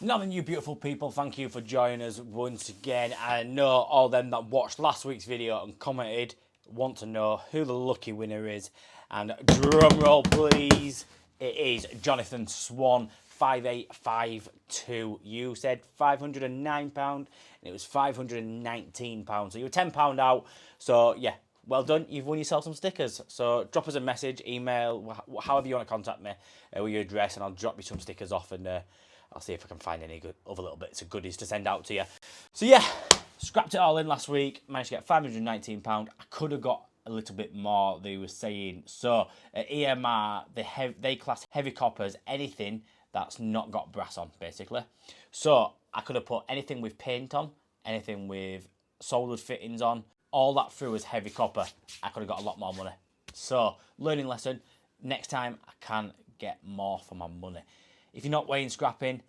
Now then, you beautiful people, thank you for joining us once again. I know all them that watched last week's video and commented want to know who the lucky winner is. And drum roll please, it is Jonathan Swan, 5852. You said £509 and it was £519. So you were £10 out. So yeah, well done, you've won yourself some stickers. So drop us a message, email, however you want to contact me with your address, and I'll drop you some stickers off, and I'll see if I can find any good other little bits of goodies to send out to you. So yeah, scrapped it all in last week, managed to get £519. I could have got a little bit more, they were saying. So at EMR, they class heavy coppers anything that's not got brass on, basically. So I could have put anything with paint on, anything with soldered fittings on, all that through as heavy copper. I could have got a lot more money. So learning lesson, next time I can get more for my money. If you're not weighing scrapping,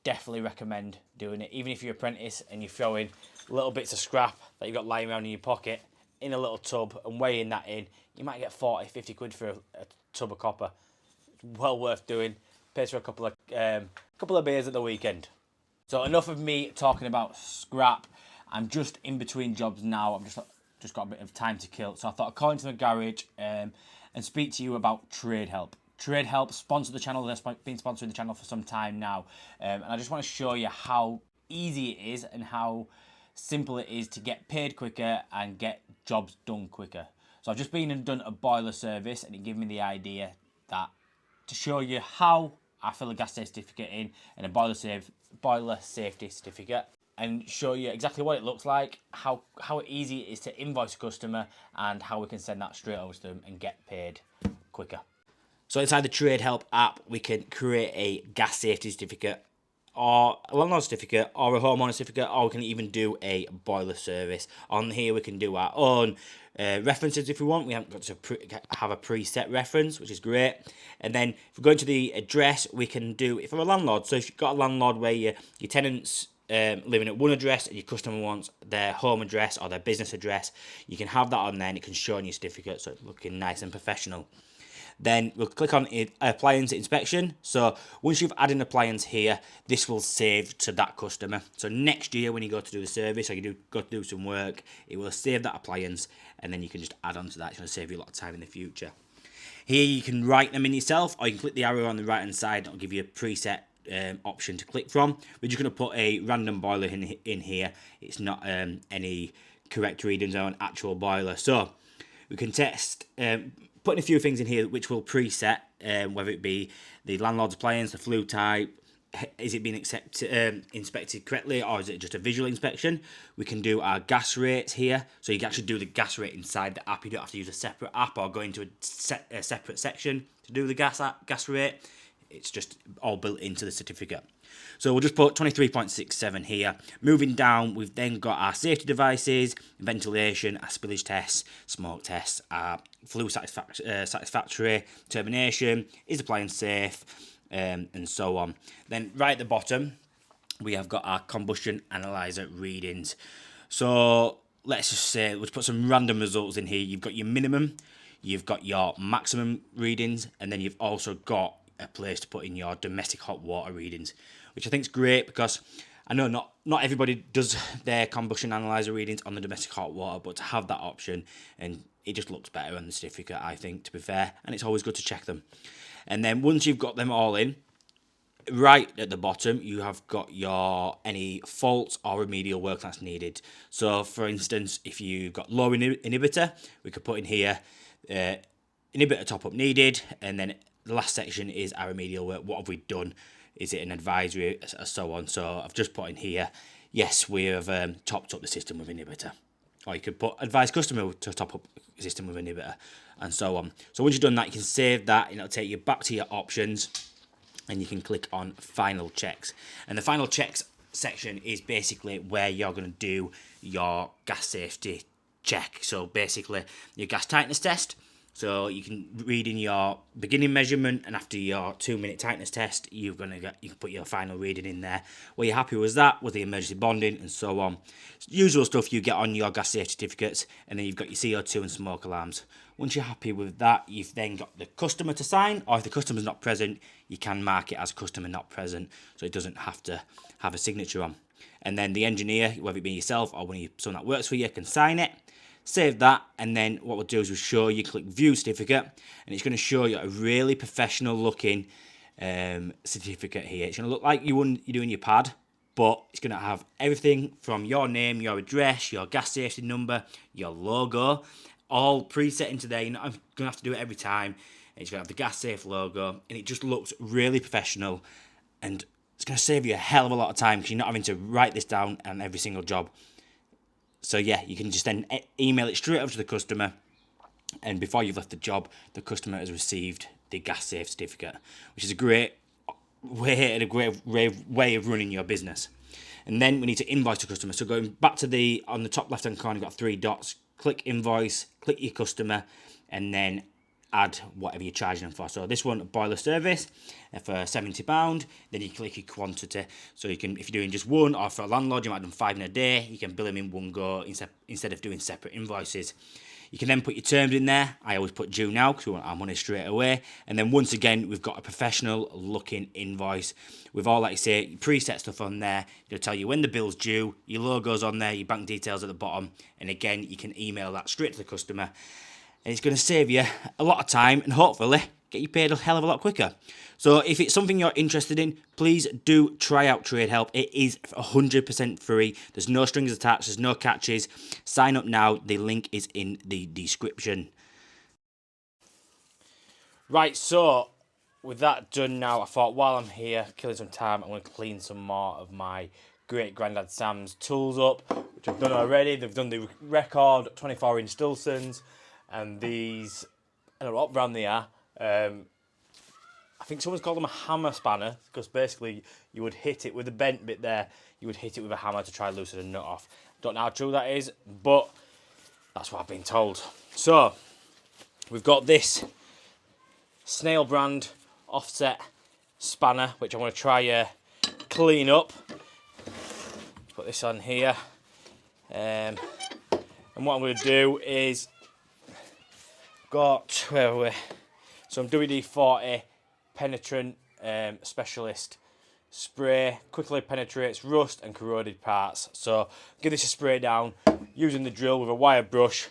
definitely recommend doing it. Even if you're an apprentice and you're throwing little bits of scrap that you've got lying around in your pocket in a little tub and weighing that in, you might get 40, 50 quid for a tub of copper. It's well worth doing. Pays for a couple of beers at the weekend. So enough of me talking about scrap. I'm just in between jobs now. I've just got a bit of time to kill. So I thought I'd call into the garage and speak to you about TradeHelp. TradeHelp sponsor the channel. They've been sponsoring the channel for some time now. And I just want to show you how easy it is and how simple it is to get paid quicker and get jobs done quicker. So I've just been and done a boiler service, and it gave me the idea that to show you how I fill a gas safe certificate in and a boiler safety certificate, and show you exactly what it looks like, how easy it is to invoice a customer, and how we can send that straight over to them and get paid quicker. So inside the TradeHelp app, we can create a gas safety certificate, or a landlord certificate, or a homeowner certificate, or we can even do a boiler service. On here, we can do our own references if we want. We haven't got to have a preset reference, which is great. And then if we go into the address, we can do it from a landlord. So if you've got a landlord where your tenants living at one address and your customer wants their home address or their business address, you can have that on there and it can show on your certificate, so it's looking nice and professional. Then we'll click on appliance inspection. So once you've added an appliance here, this will save to that customer. So next year when you go to do the service or you go to do some work, it will save that appliance, and then you can just add on to that. It's going to save you a lot of time in the future. Here you can write them in yourself, or you can click the arrow on the right hand side. It'll give you a preset option to click from. We're just going to put a random boiler in here. It's not any correct readings on an actual boiler. So we can test putting a few things in here which will preset, whether it be the landlord's appliance, the flue type, is it being inspected correctly, or is it just a visual inspection. We can do our gas rates here, so you can actually do the gas rate inside the app. You don't have to use a separate app or go into a separate section to do the gas rate. It's just all built into the certificate. So we'll just put 23.67 here. Moving down, we've then got our safety devices, ventilation, our spillage tests, smoke tests, our flue satisfactory, termination, is appliance safe, and so on. Then right at the bottom, we have got our combustion analyzer readings. So let's just say, let's put some random results in here. You've got your minimum, you've got your maximum readings, and then you've also got a place to put in your domestic hot water readings, which I think is great because I know not everybody does their combustion analyzer readings on the domestic hot water, but to have that option, and it just looks better on the certificate, I think, to be fair, and it's always good to check them. And then once you've got them all in, right at the bottom, you have got your any faults or remedial work that's needed. So for instance, if you've got low inhibitor, we could put in here inhibitor top up needed, and then the last section is our remedial work. What have we done? Is it an advisory, so on. So I've just put in here, yes, we have topped up the system with inhibitor. Or you could put advise customer to top up the system with inhibitor, and so on. So once you've done that, you can save that, and it'll take you back to your options, and you can click on final checks. And the final checks section is basically where you're going to do your gas safety check. So basically your gas tightness test, So you can read in your beginning measurement, and after your 2-minute tightness test, you can put your final reading in there. Were you happy with that, with the emergency bonding and so on? Usual stuff you get on your gas safety certificates, and then you've got your CO2 and smoke alarms. Once you're happy with that, you've then got the customer to sign, or if the customer's not present, you can mark it as customer not present, so it doesn't have to have a signature on. And then the engineer, whether it be yourself or someone that works for you, can sign it. Save that, and then what we'll do is we'll show you, click view certificate, and it's going to show you a really professional looking certificate here. It's going to look like you're doing your pad, but it's going to have everything from your name, your address, your gas safety number, your logo, all preset into there. You're not going to have to do it every time. It's going to have the gas safe logo, and it just looks really professional, and it's going to save you a hell of a lot of time because you're not having to write this down on every single job. So yeah, you can just then email it straight over to the customer, and before you've left the job, the customer has received the gas safe certificate, which is a great way and a great way of running your business. And then we need to invoice the customer. So going back to on the top left hand corner, you've got 3 dots. Click invoice, click your customer, and then add whatever you're charging them for. So this one, boiler service for £70. Then you click your quantity. So you can, if you're doing just one, or for a landlord, you might do 5 in a day, you can bill them in one go instead of doing separate invoices. You can then put your terms in there. I always put due now because we want our money straight away. And then once again, we've got a professional looking invoice with all, like I say, preset stuff on there. It'll tell you when the bill's due, your logo's on there, your bank details at the bottom. And again, you can email that straight to the customer. And it's going to save you a lot of time and hopefully get you paid a hell of a lot quicker. So if it's something you're interested in, please do try out TradeHelp. It is 100% free. There's no strings attached. There's no catches. Sign up now. The link is in the description. Right, so with that done now, I thought while I'm here, killing some time, I'm going to clean some more of my great Grandad Sam's tools up, which I've done already. They've done the record 24-inch Stilsons, and these, I don't know what brand they are. I think someone's called them a hammer spanner, because basically you would hit it with the bent bit there, you would hit it with a hammer to try and loosen a nut off. Don't know how true that is, but that's what I've been told. So, we've got this Snail brand offset spanner, which I'm going to try clean up. Put this on here. And what I'm going to do is got some WD-40 penetrant specialist spray. Quickly penetrates rust and corroded parts. So give this a spray down using the drill with a wire brush.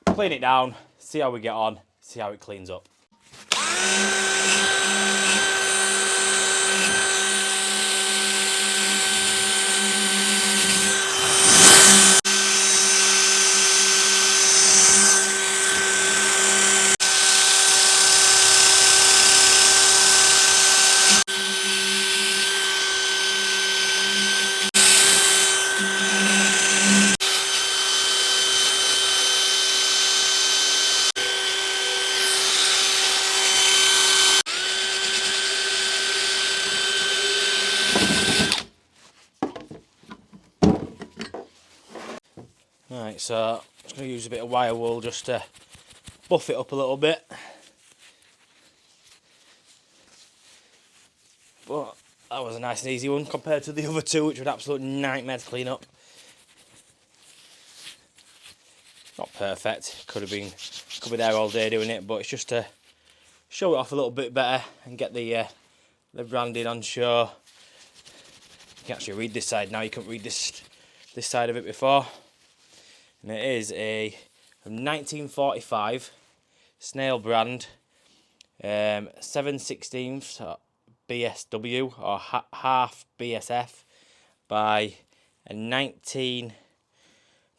Clean it down, see how we get on, see how it cleans up. Right, so I'm just going to use a bit of wire wool just to buff it up a little bit. But that was a nice and easy one compared to the other two, which were an absolute nightmare to clean up. Not perfect, could be there all day doing it, but it's just to show it off a little bit better and get the branding on show. You can actually read this side now, you couldn't read this side of it before. And it is from 1945 Snail brand 7/16 BSW or half BSF by a 19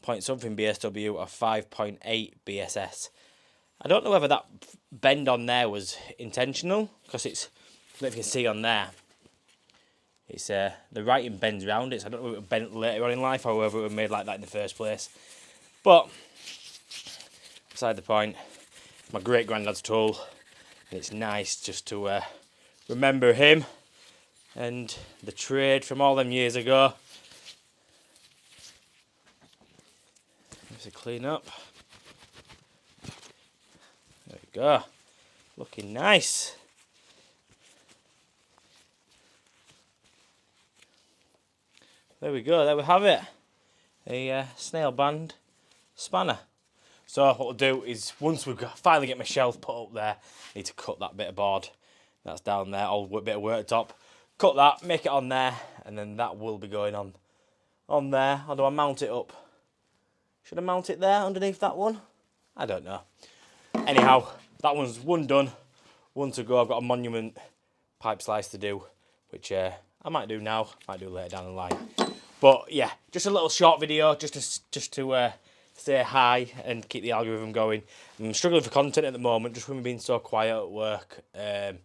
point something BSW or 5.8 BSS. I don't know whether that bend on there was intentional, because it's, I don't know if you can see on there, it's the writing bends around it, so I don't know if it was bent later on in life or whether it was made like that in the first place. But beside the point, my great granddad's tool, and it's nice just to remember him and the trade from all them years ago. Just to clean up. go. Looking nice. There we go, there we have it. A snail band spanner. So what we'll do is, once we finally get my shelf put up there, I need to cut that bit of board that's down there, all bit of worktop. Cut that, make it on there, and then that will be going on there. How do I mount it up? Should I mount it there underneath that one? I don't know. Anyhow, that one's done. One to go. I've got a monument pipe slice to do, which I might do now, might do later down the line. But yeah, just a little short video, just to say hi and keep the algorithm going. I'm struggling for content at the moment, just from being so quiet at work. Has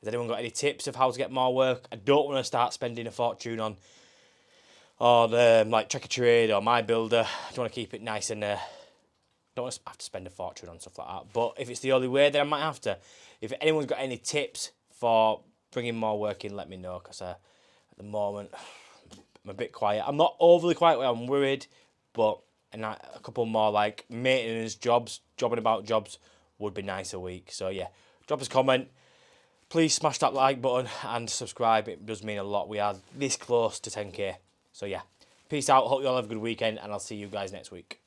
anyone got any tips of how to get more work? I don't want to start spending a fortune on like Checker Trade or My Builder. I just want to keep it nice and don't want to have to spend a fortune on stuff like that. But if it's the only way, then I might have to. If anyone's got any tips for bringing more work in, let me know, because at the moment I'm a bit quiet. I'm not overly quiet, I'm worried, but a couple more like maintenance jobs, jobbing about jobs would be nice a week. So yeah, drop us a comment. Please smash that like button and subscribe. It does mean a lot. We are this close to 10k. So yeah, peace out. Hope you all have a good weekend, and I'll see you guys next week.